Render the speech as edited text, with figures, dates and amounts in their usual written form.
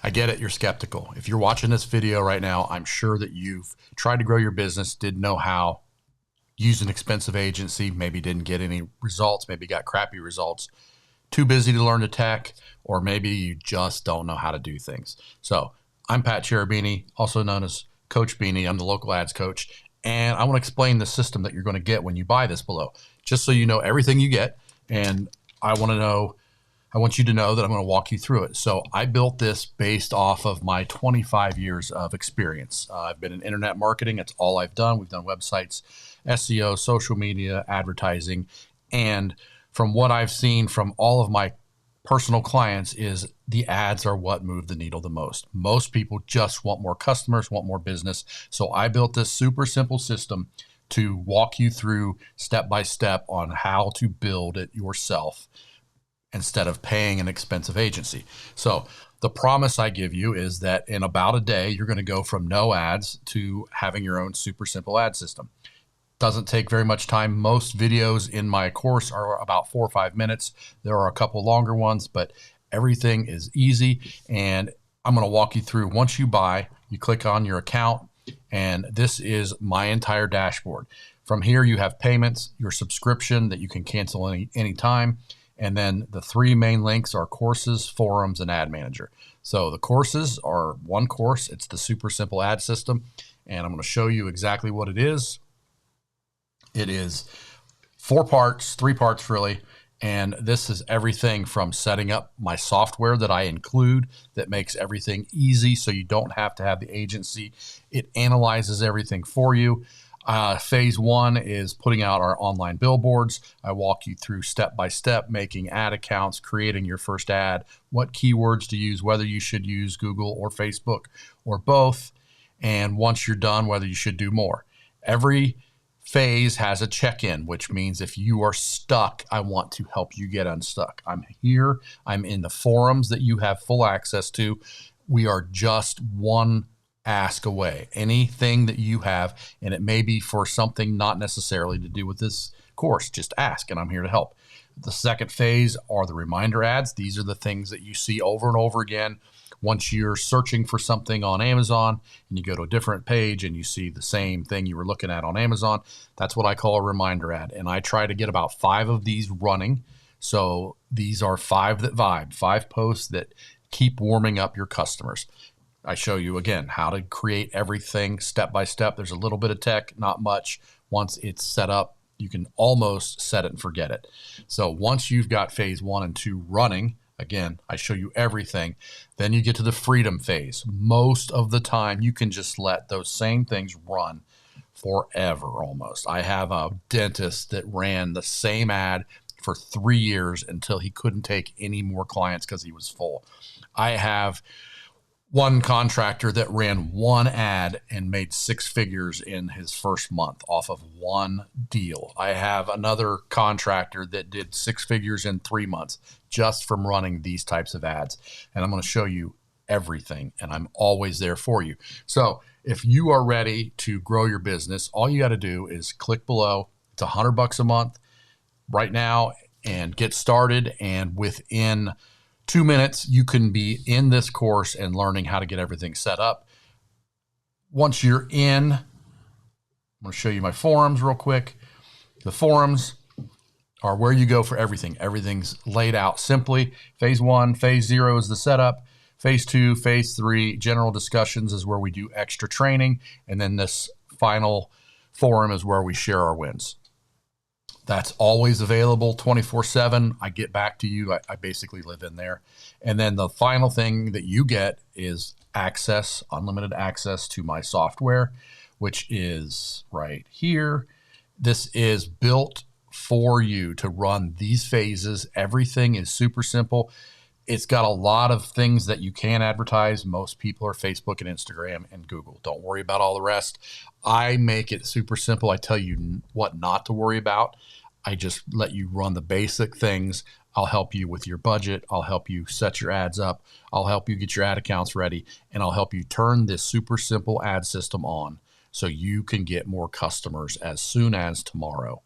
I get it. You're skeptical. If you're watching this video right now, I'm sure that you've tried to grow your business, didn't know how, used an expensive agency, maybe didn't get any results, maybe got crappy results, too busy to learn the tech, or maybe you just don't know how to do things. So I'm Pat Cherubini, also known as Coach Bini. I'm the local ads coach. And I want to explain the system that you're going to get when you buy this below, just so you know everything you get. And I want you to know that I'm going to walk you through it. So I built this based off of my 25 years of experience. I've been in internet marketing. That's all I've done. We've done websites, SEO, social media, advertising. And from what I've seen from all of my personal clients is the ads are what move the needle the most. Most people just want more customers, want more business. So I built this super simple system to walk you through step by step on how to build it yourself instead of paying an expensive agency. So the promise I give you is that in about a day, you're going to go from no ads to having your own super simple ad system. Doesn't take very much time. Most videos in my course are about 4 or 5 minutes. There are a couple longer ones, but everything is easy. And I'm going to walk you through. Once you buy, you click on your account, and this is my entire dashboard. From here, you have payments, your subscription that you can cancel any time. And then the 3 main links are courses, forums, and ad manager. So the courses are one course. It's the super simple ad system. And I'm going to show you exactly what it is. It is 4 parts, 3 parts really. And this is everything from setting up my software that I include that makes everything easy so you don't have to have the agency. It analyzes everything for you. Phase 1 is putting out our online billboards. I walk you through step by step, making ad accounts, creating your first ad, what keywords to use, whether you should use Google or Facebook or both. And once you're done, whether you should do more. Every phase has a check-in, which means if you are stuck, I want to help you get unstuck. I'm here. I'm in the forums that you have full access to. We are just one ask away. Anything that you have, and it may be for something not necessarily to do with this course, just ask, and I'm here to help. The second phase are the reminder ads. These are the things that you see over and over again. Once you're searching for something on Amazon and you go to a different page and you see the same thing you were looking at on Amazon, that's what I call a reminder ad. And I try to get about 5 of these running. So these are 5 that vibe, 5 posts that keep warming up your customers. I show you again how to create everything step by step. There's a little bit of tech, not much. Once it's set up, you can almost set it and forget it. So once you've got phase 1 and 2 running, again, I show you everything. Then you get to the freedom phase. Most of the time, you can just let those same things run forever almost. I have a dentist that ran the same ad for 3 years until he couldn't take any more clients because he was full. I have one contractor that ran one ad and made 6 figures in his first month off of one deal. I have another contractor that did 6 figures in 3 months just from running these types of ads. And I'm going to show you everything, and I'm always there for you. So if you are ready to grow your business, all you got to do is click below. It's $100 a month right now and get started. And within 2 minutes, you can be in this course and learning how to get everything set up. Once you're in, I'm going to show you my forums real quick. The forums are where you go for everything. Everything's laid out simply. Phase 1, phase 0 is the setup. Phase 2, phase 3, general discussions is where we do extra training. And then this final forum is where we share our wins. That's always available 24/7. I get back to you. I basically live in there. And then the final thing that you get is access, unlimited access to my software, which is right here. This is built for you to run these phases. Everything is super simple. It's got a lot of things that you can advertise. Most people are Facebook and Instagram and Google. Don't worry about all the rest. I make it super simple. I tell you what not to worry about. I just let you run the basic things. I'll help you with your budget. I'll help you set your ads up. I'll help you get your ad accounts ready. And I'll help you turn this super simple ad system on so you can get more customers as soon as tomorrow.